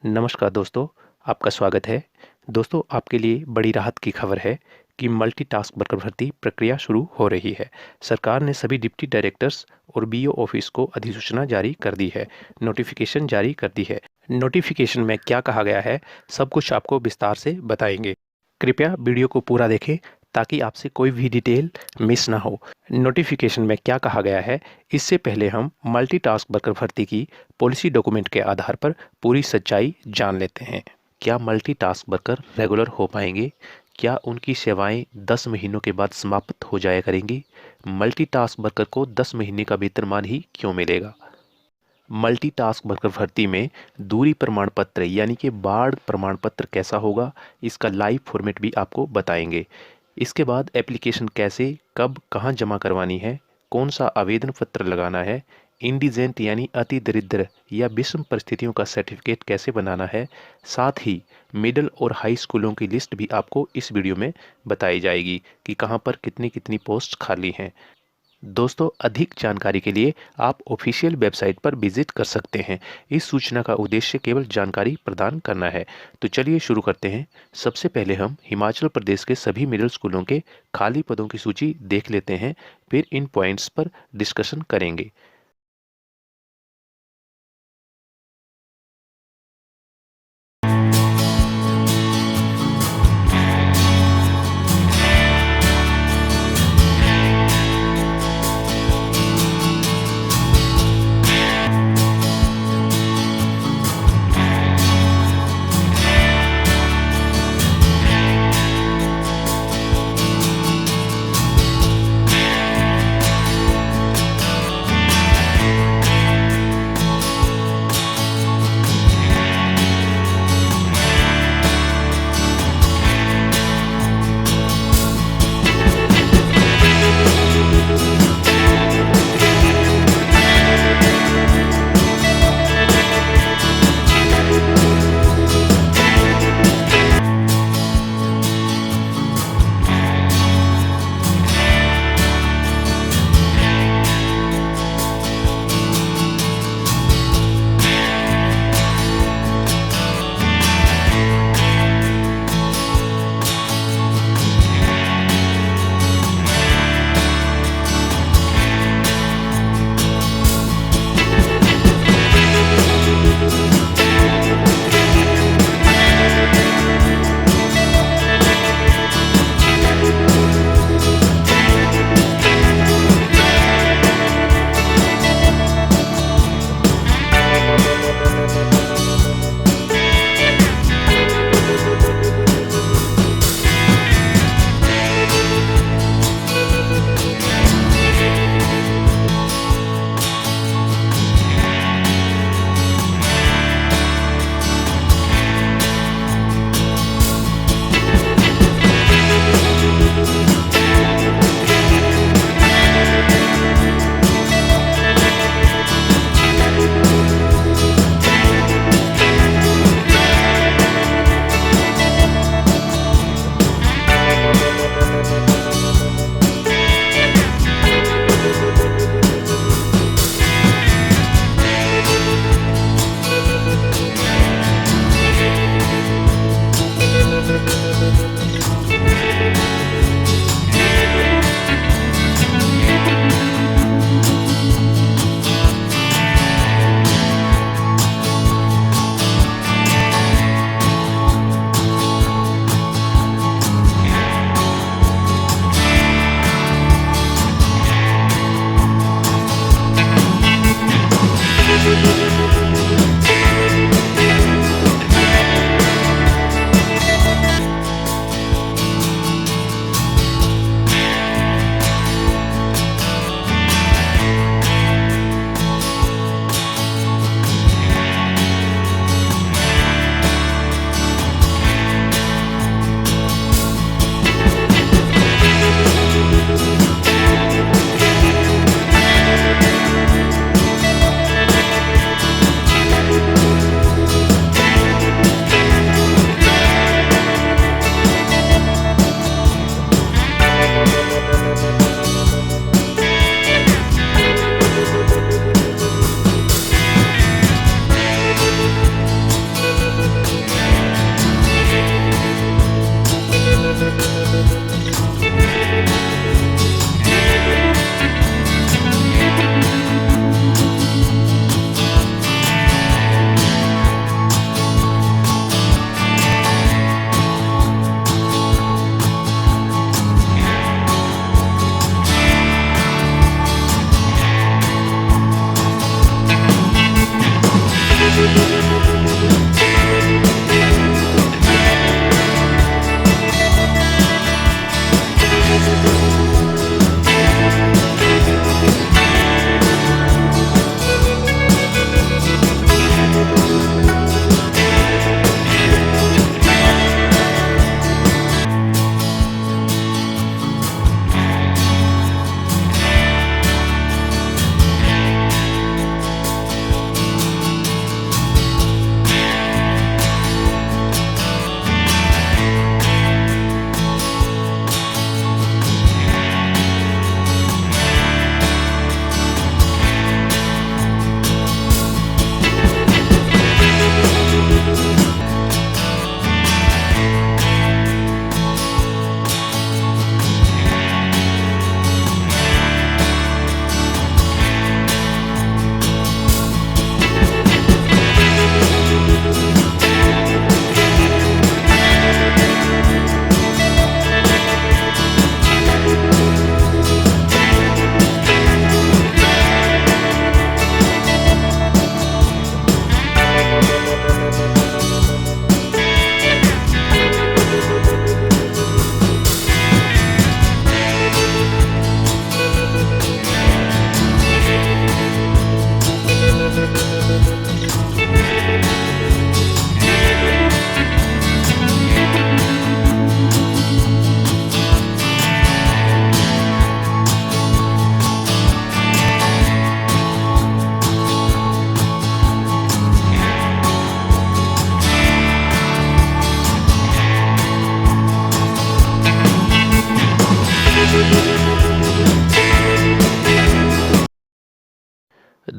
नमस्कार दोस्तों, आपका स्वागत है। दोस्तों, आपके लिए बड़ी राहत की खबर है कि मल्टीटास्क वर्कर भर्ती प्रक्रिया शुरू हो रही है। सरकार ने सभी डिप्टी डायरेक्टर्स और बीओ ऑफिस को अधिसूचना जारी कर दी है, नोटिफिकेशन जारी कर दी है। नोटिफिकेशन में क्या कहा गया है, सब कुछ आपको विस्तार से बताएंगे। कृपया वीडियो को पूरा देखें ताकि आपसे कोई भी डिटेल मिस ना हो। नोटिफिकेशन में क्या कहा गया है, इससे पहले हम मल्टीटास्क वर्कर भर्ती की पॉलिसी डॉक्यूमेंट के आधार पर पूरी सच्चाई जान लेते हैं। क्या मल्टीटास्क वर्कर रेगुलर हो पाएंगे? क्या उनकी सेवाएं 10 महीनों के बाद समाप्त हो जाया करेंगी? मल्टीटास्क वर्कर को 10 महीने का वेतनमान ही क्यों मिलेगा? मल्टीटास्क वर्कर भर्ती में दूरी प्रमाण पत्र यानी कि बाढ़ प्रमाण पत्र कैसा होगा, इसका लाइव फॉर्मेट भी आपको बताएंगे। इसके बाद एप्लीकेशन कैसे, कब, कहाँ जमा करवानी है, कौन सा आवेदन पत्र लगाना है, इंडिजेंट यानी अति दरिद्र या विषम परिस्थितियों का सर्टिफिकेट कैसे बनाना है, साथ ही मिडिल और हाई स्कूलों की लिस्ट भी आपको इस वीडियो में बताई जाएगी कि कहाँ पर कितनी कितनी पोस्ट खाली हैं। दोस्तों, अधिक जानकारी के लिए आप ऑफिशियल वेबसाइट पर विजिट कर सकते हैं। इस सूचना का उद्देश्य केवल जानकारी प्रदान करना है। तो चलिए शुरू करते हैं। सबसे पहले हम हिमाचल प्रदेश के सभी मिडिल स्कूलों के खाली पदों की सूची देख लेते हैं, फिर इन पॉइंट्स पर डिस्कशन करेंगे।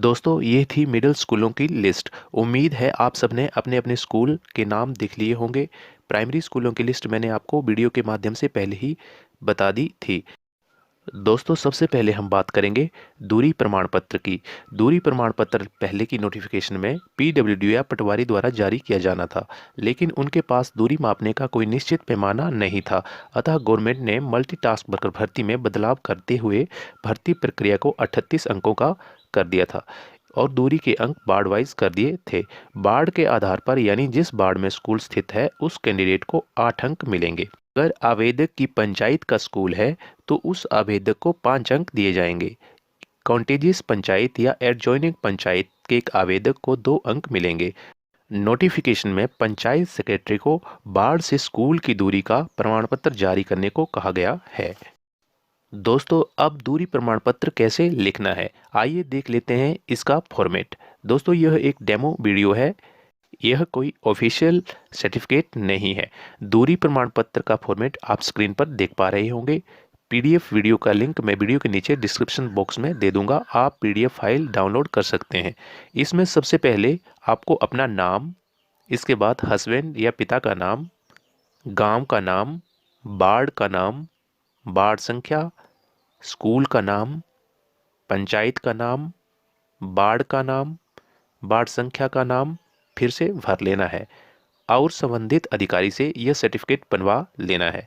दोस्तों ये थी मिडिल स्कूलों की लिस्ट। उम्मीद है आप सबने अपने अपने स्कूल के नाम देख लिए होंगे। प्राइमरी स्कूलों की लिस्ट मैंने आपको वीडियो के माध्यम से पहले ही बता दी थी। दोस्तों सबसे पहले हम बात करेंगे दूरी प्रमाण पत्र की। दूरी प्रमाण पत्र पहले की नोटिफिकेशन में पीडब्ल्यूडी या पटवारी द्वारा जारी किया जाना था, लेकिन उनके पास दूरी मापने का कोई निश्चित पैमाना नहीं था। अतः गवर्नमेंट ने मल्टीटास्क वर्कर भर्ती में बदलाव करते हुए भर्ती प्रक्रिया को 38 अंकों का कर दिया था और दूरी के अंक वार्ड वाइज कर दिए थे। वार्ड के आधार पर यानी जिस वार्ड में स्कूल स्थित है उस कैंडिडेट को 8 अंक मिलेंगे। अगर आवेदक की पंचायत का स्कूल है तो उस आवेदक को 5 अंक दिए जाएंगे। कॉन्टेजियस पंचायत या एडजॉइनिंग पंचायत के एक आवेदक को 2 अंक मिलेंगे। नोटिफिकेशन में पंचायत सेक्रेटरी को वार्ड से स्कूल की दूरी का प्रमाण पत्र जारी करने को कहा गया है। दोस्तों अब दूरी प्रमाण पत्र कैसे लिखना है, आइए देख लेते हैं इसका फॉर्मेट। दोस्तों यह एक डेमो वीडियो है, यह कोई ऑफिशियल सर्टिफिकेट नहीं है। दूरी प्रमाण पत्र का फॉर्मेट आप स्क्रीन पर देख पा रहे होंगे। पीडीएफ वीडियो का लिंक मैं वीडियो के नीचे डिस्क्रिप्शन बॉक्स में दे दूंगा, आप पीडीएफ फाइल डाउनलोड कर सकते हैं। इसमें सबसे पहले आपको अपना नाम, इसके बाद हस्बैंड या पिता का नाम, गांव का नाम, वार्ड का नाम, वार्ड संख्या, स्कूल का नाम, पंचायत का नाम, वार्ड का नाम, वार्ड संख्या का नाम फिर से भर लेना है और संबंधित अधिकारी से यह सर्टिफिकेट बनवा लेना है।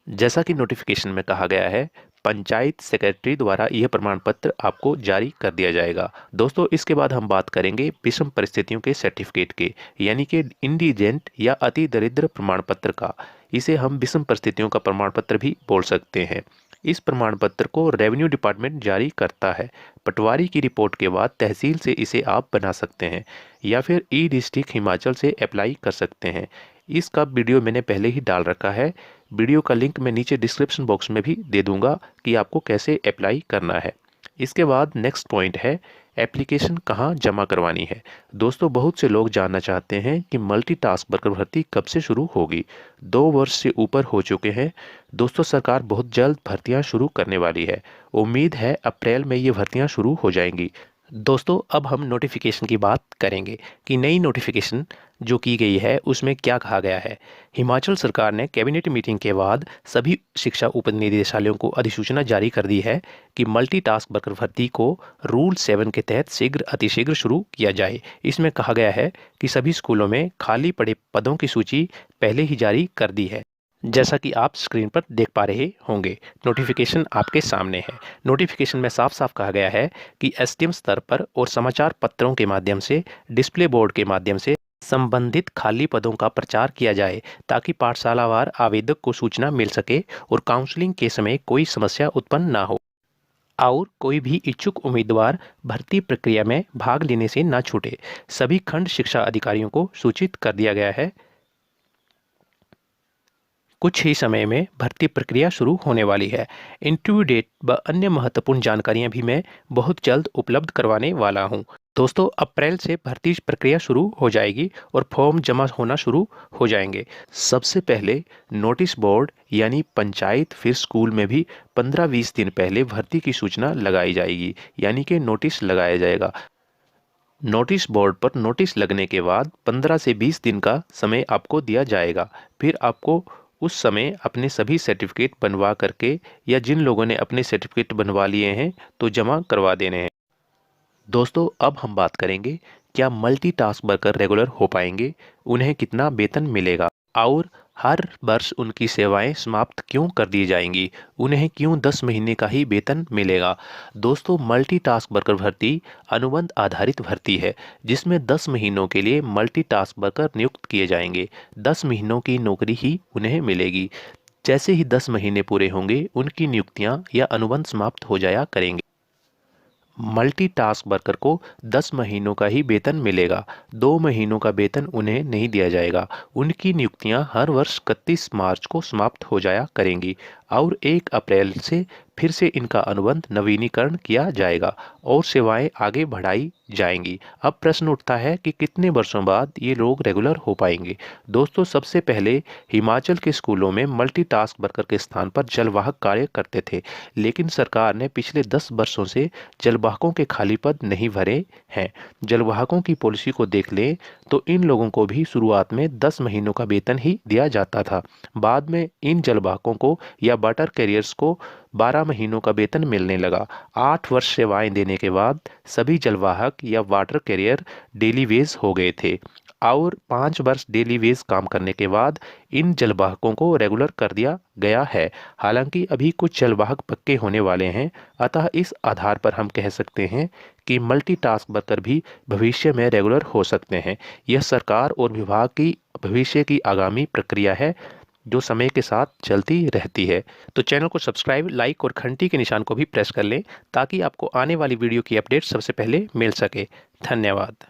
जैसा कि नोटिफिकेशन में कहा गया है, पंचायत सेक्रेटरी द्वारा यह प्रमाण पत्र आपको जारी कर दिया जाएगा। दोस्तों इसके बाद हम बात करेंगे विषम परिस्थितियों के सर्टिफिकेट के, यानी कि इंडिजेंट या अति दरिद्र प्रमाण पत्र का। इसे हम विषम परिस्थितियों का प्रमाण पत्र भी बोल सकते हैं। इस प्रमाण पत्र को रेवेन्यू डिपार्टमेंट जारी करता है। पटवारी की रिपोर्ट के बाद तहसील से इसे आप बना सकते हैं या फिर ई डिस्ट्रिक्ट हिमाचल से अप्लाई कर सकते हैं। इसका वीडियो मैंने पहले ही डाल रखा है, वीडियो का लिंक मैं नीचे डिस्क्रिप्शन बॉक्स में भी दे दूंगा कि आपको कैसे अप्लाई करना है। इसके बाद नेक्स्ट पॉइंट है एप्लीकेशन कहाँ जमा करवानी है। दोस्तों बहुत से लोग जानना चाहते हैं कि मल्टीटास्क वर्कर भर्ती कब से शुरू होगी। 2 वर्ष से ऊपर हो चुके हैं। दोस्तों सरकार बहुत जल्द भर्तियां शुरू करने वाली है। उम्मीद है अप्रैल में ये भर्तियां शुरू हो जाएंगी। दोस्तों अब हम नोटिफिकेशन की बात करेंगे कि नई नोटिफिकेशन जो की गई है उसमें क्या कहा गया है। हिमाचल सरकार ने कैबिनेट मीटिंग के बाद सभी शिक्षा उपनिदेशालयों को अधिसूचना जारी कर दी है कि मल्टीटास्क वर्कर भर्ती को रूल 7 के तहत शीघ्र अतिशीघ्र शुरू किया जाए। इसमें कहा गया है कि सभी स्कूलों में खाली पड़े पदों की सूची पहले ही जारी कर दी है, जैसा कि आप स्क्रीन पर देख पा रहे होंगे। नोटिफिकेशन आपके सामने है। नोटिफिकेशन में साफ साफ कहा गया है कि एसडीएम स्तर पर और समाचार पत्रों के माध्यम से, डिस्प्ले बोर्ड के माध्यम से संबंधित खाली पदों का प्रचार किया जाए ताकि पाठशालावार आवेदक को सूचना मिल सके और काउंसलिंग के समय कोई समस्या उत्पन्न ना हो और कोई भी इच्छुक उम्मीदवार भर्ती प्रक्रिया में भाग लेने से ना छूटे। सभी खंड शिक्षा अधिकारियों को सूचित कर दिया गया है। कुछ ही समय में भर्ती प्रक्रिया शुरू होने वाली है। इंटरव्यू डेट व अन्य महत्वपूर्ण जानकारियां भी मैं बहुत जल्द उपलब्ध करवाने वाला हूं। दोस्तों अप्रैल से भर्ती प्रक्रिया शुरू हो जाएगी और फॉर्म जमा होना शुरू हो जाएंगे। सबसे पहले नोटिस बोर्ड यानी पंचायत फिर स्कूल में भी 15-20 दिन पहले भर्ती की सूचना लगाई जाएगी, यानी कि नोटिस लगाया जाएगा। नोटिस बोर्ड पर नोटिस लगने के बाद 15 से 20 दिन का समय आपको दिया जाएगा। फिर आपको उस समय अपने सभी सर्टिफिकेट बनवा करके या जिन लोगों ने अपने सर्टिफिकेट बनवा लिए हैं तो जमा करवा देने हैं। दोस्तों अब हम बात करेंगे क्या मल्टीटास्क वर्कर रेगुलर हो पाएंगे, उन्हें कितना वेतन मिलेगा और हर वर्ष उनकी सेवाएं समाप्त क्यों कर दी जाएंगी, उन्हें क्यों 10 महीने का ही वेतन मिलेगा। दोस्तों मल्टीटास्क वर्कर भर्ती अनुबंध आधारित भर्ती है जिसमें 10 महीनों के लिए मल्टीटास्क वर्कर नियुक्त किए जाएंगे। 10 महीनों की नौकरी ही उन्हें मिलेगी। जैसे ही 10 महीने पूरे होंगे उनकी नियुक्तियां या अनुबंध समाप्त हो जाया करेंगे। मल्टीटास्क वर्कर को 10 महीनों का ही वेतन मिलेगा, 2 महीनों का वेतन उन्हें नहीं दिया जाएगा। उनकी नियुक्तियां हर वर्ष 31 मार्च को समाप्त हो जाया करेंगी और 1 अप्रैल से फिर से इनका अनुबंध नवीनीकरण किया जाएगा और सेवाएं आगे बढ़ाई जाएंगी। अब प्रश्न उठता है कि कितने वर्षों बाद ये लोग रेगुलर हो पाएंगे। दोस्तों, सबसे पहले हिमाचल के स्कूलों में मल्टीटास्क वर्कर के स्थान पर जलवाहक कार्य करते थे, लेकिन सरकार ने पिछले 10 वर्षों से जलवाहकों के खाली पद नहीं भरे हैं। जलवाहकों की पॉलिसी को देख लें तो इन लोगों को भी शुरुआत में 10 महीनों का वेतन ही दिया जाता था। बाद में इन जलवाहकों को या वाटर कैरियर्स को 12 महीनों का वेतन मिलने लगा। 8 वर्ष सेवाएं देने के बाद सभी जलवाहक या वाटर कैरियर डेली वेज हो गए थे और 5 वर्ष डेली वेज काम करने के बाद इन जलवाहकों को रेगुलर कर दिया गया है। हालांकि अभी कुछ जलवाहक पक्के होने वाले हैं, अतः इस आधार पर हम कह सकते हैं कि मल्टीटास्क वर्कर भी भविष्य में रेगुलर हो सकते हैं। यह सरकार और विभाग की भविष्य की आगामी प्रक्रिया है जो समय के साथ चलती रहती है। तो चैनल को सब्सक्राइब, लाइक और घंटी के निशान को भी प्रेस कर लें ताकि आपको आने वाली वीडियो की अपडेट सबसे पहले मिल सके। धन्यवाद।